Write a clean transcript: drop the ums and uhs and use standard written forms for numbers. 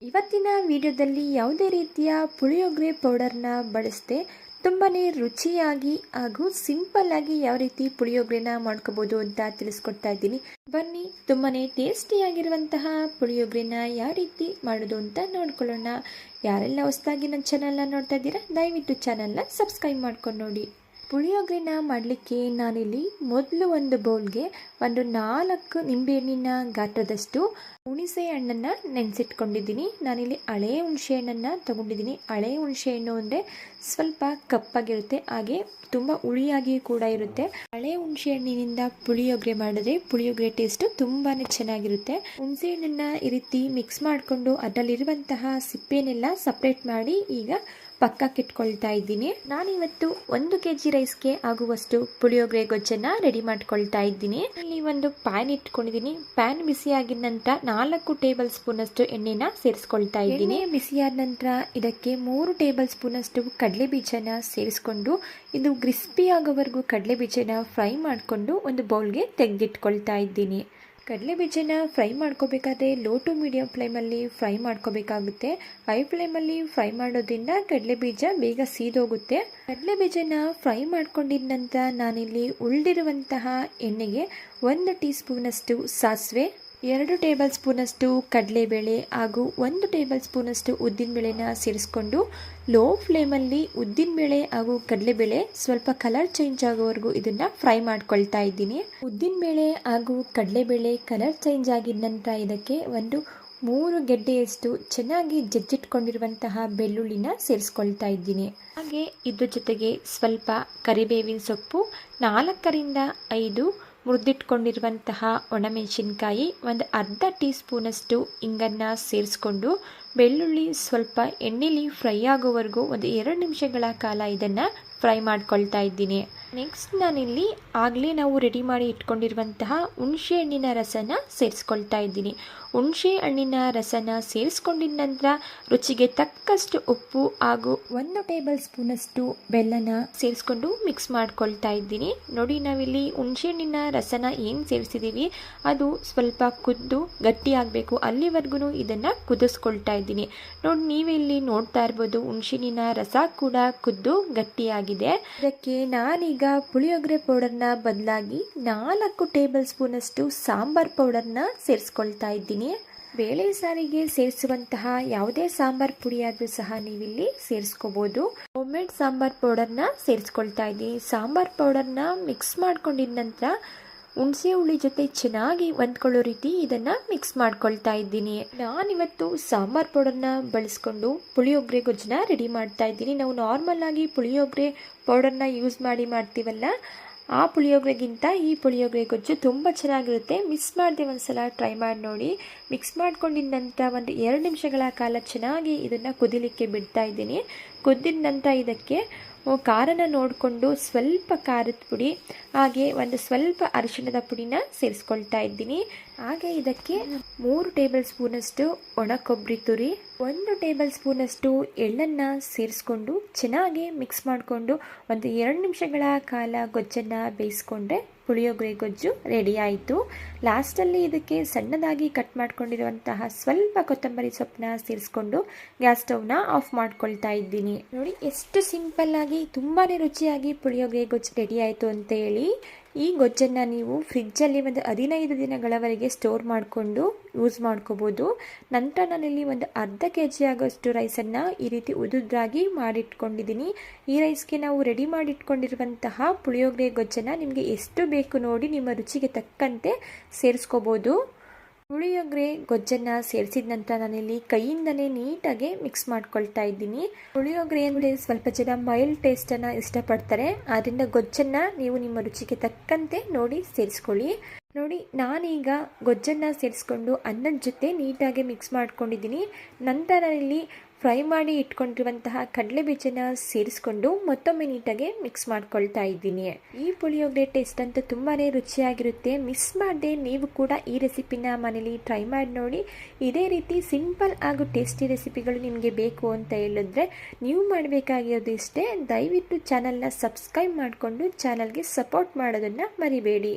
ಇವತ್ತಿನ ವಿಡಿಯೋದಲ್ಲಿ ಯಾವುದೇ ರೀತಿಯ ಪುಳಿಯೋಗರೆ ಪೌಡರ್ನ ಬಳಸದೆ ತುಂಬಾ ರುಚಿಯಾಗಿ ಹಾಗೂ ಸಿಂಪಲ್ ಆಗಿ ಯಾವ ರೀತಿ ಪುಳಿಯೋಗರೆನ ಮಾಡ್ಕೋಬಹುದು ಅಂತ ತಿಳಿಸ್ಕೊಡ್ತಾ ಇದ್ದೀನಿ. ಬನ್ನಿ, ತುಂಬಾ ಟೇಸ್ಟಿಯಾಗಿರುವಂತಹ ಪುಳಿಯೋಗರೆನ ಯಾವ ರೀತಿ ಮಾಡೋದು ಅಂತ ನೋಡ್ಕೊಳ್ಳೋಣ. ಯಾರೆಲ್ಲ ಹೊಸದಾಗಿ ನನ್ನ ಚಾನಲ್ನ ನೋಡ್ತಾ ಇದ್ದೀರಾ, ದಯವಿಟ್ಟು ಚಾನಲ್ನ ಸಬ್ಸ್ಕ್ರೈಬ್ ಮಾಡ್ಕೊಂಡು ನೋಡಿ. ಪುಳಿಯೋಗರೆನ ಮಾಡಲಿಕ್ಕೆ ನಾನಿಲ್ಲಿ ಮೊದಲು ಒಂದು ಬೌಲ್ಗೆ ಒಂದು 4 ನಿಂಬೆಹಣ್ಣಿನ ಗಾತ್ರದಷ್ಟು ಹುಣಸೆ ಹಣ್ಣನ್ನು ನೆನೆಸಿಟ್ಕೊಂಡಿದ್ದೀನಿ. ನಾನಿಲ್ಲಿ ಹಳೆ ಹುಣಸೆ ಹಣ್ಣನ್ನು ತೊಗೊಂಡಿದ್ದೀನಿ. ಹಳೆ ಹುಣಸೆ ಹಣ್ಣು ಅಂದರೆ ಸ್ವಲ್ಪ ಕಪ್ಪಾಗಿರುತ್ತೆ, ಹಾಗೆ ತುಂಬ ಹುಳಿಯಾಗಿ ಕೂಡ ಇರುತ್ತೆ. ಹಳೆ ಹುಣಸೆ ಹಣ್ಣಿನಿಂದ ಪುಳಿಯೋಗರೆ ಮಾಡಿದ್ರೆ ಪುಳಿಯೋಗರೆ ಟೇಸ್ಟು ತುಂಬಾ ಚೆನ್ನಾಗಿರುತ್ತೆ. ಹುಣಸೆ ಹಣ್ಣನ್ನು ಈ ರೀತಿ ಮಿಕ್ಸ್ ಮಾಡಿಕೊಂಡು ಅದರಲ್ಲಿರುವಂತಹ ಸಿಪ್ಪೆನೆಲ್ಲ ಸಪ್ರೇಟ್ ಮಾಡಿ ಈಗ ಪಕ್ಕಕ್ಕೆ ಇಟ್ಕೊಳ್ತಾ ಇದ್ದೀನಿ. ನಾನಿವತ್ತು 1 kg ರೈಸ್ಗೆ ಆಗುವಷ್ಟು ಪುಳಿಯೋಗರೆ ಗೊಜ್ಜನ್ನು ರೆಡಿ ಮಾಡ್ಕೊಳ್ತಾ ಇದ್ದೀನಿ. ಇಲ್ಲಿ ಒಂದು ಪ್ಯಾನ್ ಇಟ್ಕೊಂಡಿದ್ದೀನಿ. ಪ್ಯಾನ್ ಬಿಸಿಯಾಗಿದ ನಂತರ 4 ಟೇಬಲ್ ಸ್ಪೂನ್ ಅಷ್ಟು ಎಣ್ಣೆನ ಸೇರಿಸ್ಕೊಳ್ತಾ ಇದ್ದೀನಿ. ಬಿಸಿಯಾದ ನಂತರ ಇದಕ್ಕೆ 3 ಟೇಬಲ್ ಸ್ಪೂನ್ ಅಷ್ಟು ಕಡಲೆ ಬೀಜನ ಸೇರಿಸ್ಕೊಂಡು ಇದು ಕ್ರಿಸ್ಪಿ ಆಗೋವರೆಗೂ ಕಡಲೆ ಬೀಜನ ಫ್ರೈ ಮಾಡಿಕೊಂಡು ಒಂದು ಬೌಲ್ಗೆ ತೆಗೆದಿಟ್ಕೊಳ್ತಾ ಇದ್ದೀನಿ. ಕಡಲೆ ಬೀಜನ ಫ್ರೈ ಮಾಡ್ಕೋಬೇಕಾದ್ರೆ ಲೋ ಟು ಮೀಡಿಯಂ ಫ್ಲೇಮಲ್ಲಿ ಫ್ರೈ ಮಾಡ್ಕೋಬೇಕಾಗುತ್ತೆ. ಹೈ ಫ್ಲೇಮಲ್ಲಿ ಫ್ರೈ ಮಾಡೋದ್ರಿಂದ ಕಡಲೆ ಬೀಜ ಬೇಗ ಸೀದೋಗುತ್ತೆ. ಕಡಲೆ ಬೀಜನ ಫ್ರೈ ಮಾಡ್ಕೊಂಡಿದ ನಂತರ ನಾನಿಲ್ಲಿ ಉಳಿದಿರುವಂತಹ ಎಣ್ಣೆಗೆ 1 ಟೀ ಸ್ಪೂನ್ ಅಷ್ಟು ಸಾಸಿವೆ, 2 ಟೇಬಲ್ ಸ್ಪೂನ್ ಅಷ್ಟು ಕಡಲೆಬೇಳೆ ಹಾಗೂ 1 ಟೇಬಲ್ ಸ್ಪೂನ್ ಅಷ್ಟು ಉದ್ದಿನಬೇಳೆನ ಸೇರಿಸ್ಕೊಂಡು ಲೋ ಫ್ಲೇಮಲ್ಲಿ ಉದ್ದಿನಬೇಳೆ ಹಾಗೂ ಕಡಲೆಬೇಳೆ ಸ್ವಲ್ಪ ಕಲರ್ ಚೇಂಜ್ ಆಗೋವರೆಗೂ ಇದನ್ನ ಫ್ರೈ ಮಾಡ್ಕೊಳ್ತಾ ಇದ್ದೀನಿ. ಉದ್ದಿನಬೇಳೆ ಹಾಗೂ ಕಡಲೆಬೇಳೆ ಕಲರ್ ಚೇಂಜ್ ಆಗಿದ ನಂತರ ಇದಕ್ಕೆ 3 ಗೆಡ್ಡೆಯಷ್ಟು ಚೆನ್ನಾಗಿ ಜಜ್ಜಿಟ್ಕೊಂಡಿರುವಂತಹ ಬೆಳ್ಳುಳ್ಳಿನ ಸೇರಿಸ್ಕೊಳ್ತಾ ಇದ್ದೀನಿ. ಹಾಗೆ ಇದ್ರ ಜೊತೆಗೆ ಸ್ವಲ್ಪ ಕರಿಬೇವಿನ ಸೊಪ್ಪು, 4 ರಿಂದ 5 ಮುರಿದಿಟ್ಕೊಂಡಿರುವಂತಹ ಒಣಮೆಣಸಿನ್ಕಾಯಿ, ಒಂದು ಅರ್ಧ ಟೀ ಸ್ಪೂನಷ್ಟು ಇಂಗನ್ನು ಸೇರಿಸ್ಕೊಂಡು ಬೆಳ್ಳುಳ್ಳಿ ಸ್ವಲ್ಪ ಎಣ್ಣೆಲಿ ಫ್ರೈ ಆಗೋವರೆಗೂ ಒಂದು 2 ನಿಮಿಷಗಳ ಕಾಲ ಇದನ್ನು ಫ್ರೈ ಮಾಡ್ಕೊಳ್ತಾ ಇದ್ದೀನಿ. ನೆಕ್ಸ್ಟ್ ನಾನಿಲ್ಲಿ ಆಗಲೇ ನಾವು ರೆಡಿ ಮಾಡಿ ಇಟ್ಕೊಂಡಿರುವಂತಹ ಹುಣಸೆ ಹಣ್ಣಿನ ರಸನ ಸೇರಿಸ್ಕೊಳ್ತಾ ಇದ್ದೀನಿ. ಹುಣಸೆ ಹಣ್ಣಿನ ರಸನ ಸೇರಿಸ್ಕೊಂಡಿದ ನಂತರ ರುಚಿಗೆ ತಕ್ಕಷ್ಟು ಉಪ್ಪು ಹಾಗೂ 1 ಟೇಬಲ್ ಸ್ಪೂನ್ ಅಷ್ಟು ಬೆಲ್ಲನ ಸೇರಿಸ್ಕೊಂಡು ಮಿಕ್ಸ್ ಮಾಡ್ಕೊಳ್ತಾ ಇದ್ದೀನಿ. ನೋಡಿ, ನಾವಿಲ್ಲಿ ಹುಣಸೆ ಹಣ್ಣಿನ ರಸನ ಏನು ಸೇರಿಸಿದ್ದೀವಿ ಅದು ಸ್ವಲ್ಪ ಕುದ್ದು ಗಟ್ಟಿ ಆಗಬೇಕು, ಅಲ್ಲಿವರೆಗೂ ಇದನ್ನು ಕುದಿಸ್ಕೊಳ್ತಾ ಇದ್ದೀನಿ. ನೋಡಿ, ನೀವಿಲ್ಲಿ ನೋಡ್ತಾ ಇರ್ಬೋದು ಹುಣಸೆ ಹಣ್ಣಿನ ರಸ ಕೂಡ ಕುದ್ದು ಗಟ್ಟಿಯಾಗಿದೆ. ಇದಕ್ಕೆ ನಾನೀಗ ಪುಳಿಯೋಗರೆ ಪೌಡರ್ನ ಬದಲಾಗಿ 4 ಟೇಬಲ್ ಸ್ಪೂನ್ ಅಷ್ಟು ಸಾಂಬಾರ್ ಪೌಡರ್ನ ಸೇರಿಸ್ಕೊಳ್ತಾ ಇದ್ದೀನಿ. ಬೇಳೆ ಸಾರಿಗೆ ಸೇರಿಸುವಂತಹ ಯಾವುದೇ ಸಾಂಬಾರ್ ಪುಡಿಯಾದರೂ ಸಹ ನೀವಿಲ್ಲಿ ಸೇರಿಸ್ಕೋಬಹುದು. ಹೋಮ್ ಮೇಡ್ ಸಾಂಬಾರ್ ಪೌಡರ್ನ ಸೇರಿಸ್ಕೊಳ್ತಾ ಇದ್ದೀನಿ. ಸಾಂಬಾರ್ ಪೌಡರ್ನ ಮಿಕ್ಸ್ ಮಾಡ್ಕೊಂಡಿದ ನಂತರ ಹುಣಸೆ ಹುಳಿ ಜೊತೆ ಚೆನ್ನಾಗಿ ಹೊಂದ್ಕೊಳ್ಳೋ ರೀತಿ ಇದನ್ನು ಮಿಕ್ಸ್ ಮಾಡ್ಕೊಳ್ತಾ ಇದ್ದೀನಿ. ನಾನಿವತ್ತು ಸಾಂಬಾರ್ ಪೌಡರ್ನ ಬಳಸ್ಕೊಂಡು ಪುಳಿಯೋಗರೆ ಗೊಜ್ಜನ್ನ ರೆಡಿ ಮಾಡ್ತಾ ಇದ್ದೀನಿ. ನಾವು ನಾರ್ಮಲ್ ಆಗಿ ಪುಳಿಯೋಗರೆ ಪೌಡರ್ನ ಯೂಸ್ ಮಾಡ್ತೀವಲ್ಲ, ಆ ಪುಳಿಯೋಗರೆಗಿಂತ ಈ ಪುಳಿಯೋಗರೆ ಗೊಜ್ಜು ತುಂಬ ಚೆನ್ನಾಗಿರುತ್ತೆ. ಮಿಕ್ಸ್ ಮಾಡದೆ ಒಂದ್ಸಲ ಟ್ರೈ ಮಾಡಿ ನೋಡಿ. ಮಿಕ್ಸ್ ಮಾಡ್ಕೊಂಡಿದ ನಂತರ ಒಂದು 2 ನಿಮಿಷಗಳ ಕಾಲ ಚೆನ್ನಾಗಿ ಇದನ್ನು ಕುದಿಲಿಕ್ಕೆ ಬಿಡ್ತಾ ಇದ್ದೀನಿ. ಕುದ್ದಿದ ನಂತರ ಇದಕ್ಕೆ ಖಾರನ ನೋಡಿಕೊಂಡು ಸ್ವಲ್ಪ ಖಾರದ ಪುಡಿ ಹಾಗೆ ಒಂದು ಸ್ವಲ್ಪ ಅರಿಶಿಣದ ಪುಡಿನ ಸೇರಿಸ್ಕೊಳ್ತಾ ಇದ್ದೀನಿ. ಹಾಗೆ ಇದಕ್ಕೆ 3 ಟೇಬಲ್ ಸ್ಪೂನಷ್ಟು ಒಣ ಕೊಬ್ಬರಿ ತುರಿ, 1 ಟೇಬಲ್ ಸ್ಪೂನಷ್ಟು ಎಳ್ಳನ್ನು ಸೇರಿಸ್ಕೊಂಡು ಚೆನ್ನಾಗಿ ಮಿಕ್ಸ್ ಮಾಡಿಕೊಂಡು ಒಂದು 2 ನಿಮಿಷಗಳ ಕಾಲ ಗೊಜ್ಜನ್ನು ಬೇಯಿಸ್ಕೊಂಡ್ರೆ ಪುಳಿಯೋಗರೆ ಗೊಜ್ಜು ರೆಡಿ ಆಯಿತು. ಲಾಸ್ಟಲ್ಲಿ ಇದಕ್ಕೆ ಸಣ್ಣದಾಗಿ ಕಟ್ ಮಾಡ್ಕೊಂಡಿರುವಂತಹ ಸ್ವಲ್ಪ ಕೊತ್ತಂಬರಿ ಸೊಪ್ಪನ್ನ ಸೇರಿಸ್ಕೊಂಡು ಗ್ಯಾಸ್ ಸ್ಟವ್ನ ಆಫ್ ಮಾಡ್ಕೊಳ್ತಾ ಇದ್ದೀನಿ. ನೋಡಿ, ಎಷ್ಟು ಸಿಂಪಲ್ ಆಗಿ ತುಂಬಾ ರುಚಿಯಾಗಿ ಪುಳಿಯೋಗರೆ ಗೊಜ್ಜು ರೆಡಿ ಆಯಿತು ಅಂತ ಹೇಳಿ. ಈ ಗೊಜ್ಜನ್ನು ನೀವು ಫ್ರಿಜ್ಜಲ್ಲಿ ಒಂದು 15 ದಿನಗಳವರೆಗೆ ಸ್ಟೋರ್ ಮಾಡಿಕೊಂಡು ಯೂಸ್ ಮಾಡ್ಕೋಬೋದು. ನಂತರ ನಾನಿಲ್ಲಿ ಒಂದು ಅರ್ಧ kg ಆಗೋಷ್ಟು ರೈಸನ್ನು ಈ ರೀತಿ ಉದುದ್ರಾಗಿ ಮಾಡಿಟ್ಕೊಂಡಿದ್ದೀನಿ. ಈ ರೈಸ್ಗೆ ನಾವು ರೆಡಿ ಮಾಡಿಟ್ಕೊಂಡಿರುವಂತಹ ಪುಳಿಯೋಗರೆ ಗೊಜ್ಜನ್ನು ನಿಮಗೆ ಎಷ್ಟು ಬೇಕು ನೋಡಿ ನಿಮ್ಮ ರುಚಿಗೆ ತಕ್ಕಂತೆ ಸೇರಿಸ್ಕೋಬೋದು. ಪುಳಿಯೋಗರೆ ಗೊಜ್ಜನ್ನು ಸೇರಿಸಿದ ನಂತರ ನಾನಿಲ್ಲಿ ಕೈಯಿಂದಲೇ ನೀಟಾಗಿ ಮಿಕ್ಸ್ ಮಾಡ್ಕೊಳ್ತಾ ಇದ್ದೀನಿ. ಪುಳಿಯೋಗರೆ ಅಂದರೆ ಸ್ವಲ್ಪ ಜನ ಮೈಲ್ಡ್ ಟೇಸ್ಟನ್ನು ಇಷ್ಟಪಡ್ತಾರೆ, ಆದ್ದರಿಂದ ಗೊಜ್ಜನ್ನು ನೀವು ನಿಮ್ಮ ರುಚಿಗೆ ತಕ್ಕಂತೆ ನೋಡಿ ಸೇರಿಸ್ಕೊಳ್ಳಿ. ನೋಡಿ, ನಾನೀಗ ಗೊಜ್ಜನ್ನು ಸೇರಿಸ್ಕೊಂಡು ಅನ್ನದ ಜೊತೆ ನೀಟಾಗಿ ಮಿಕ್ಸ್ ಮಾಡ್ಕೊಂಡಿದ್ದೀನಿ. ನಂತರ ಇಲ್ಲಿ ಫ್ರೈ ಮಾಡಿ ಇಟ್ಕೊಂಡಿರುವಂತಹ ಕಡಲೆ ಬೀಜನ ಸೇರಿಸ್ಕೊಂಡು ಮತ್ತೊಮ್ಮೆ ನೀಟಾಗಿ ಮಿಕ್ಸ್ ಮಾಡ್ಕೊಳ್ತಾ ಇದ್ದೀನಿ. ಈ ಪುಳಿಯೋಗರೆ ಟೇಸ್ಟ್ ಅಂತೂ ತುಂಬಾ ರುಚಿಯಾಗಿರುತ್ತೆ. ಮಿಸ್ ಮಾಡದೆ ನೀವು ಕೂಡ ಈ ರೆಸಿಪಿನ ಮನೇಲಿ ಟ್ರೈ ಮಾಡಿ ನೋಡಿ. ಇದೇ ರೀತಿ ಸಿಂಪಲ್ ಹಾಗೂ ಟೇಸ್ಟಿ ರೆಸಿಪಿಗಳು ನಿಮಗೆ ಬೇಕು ಅಂತ ಹೇಳಿದ್ರೆ ನೀವು ಮಾಡಬೇಕಾಗಿರೋದು ಇಷ್ಟೇ. ದಯವಿಟ್ಟು ಚಾನಲ್ನ ಸಬ್ಸ್ಕ್ರೈಬ್ ಮಾಡಿಕೊಂಡು ಚಾನಲ್ಗೆ ಸಪೋರ್ಟ್ ಮಾಡೋದನ್ನು ಮರಿಬೇಡಿ.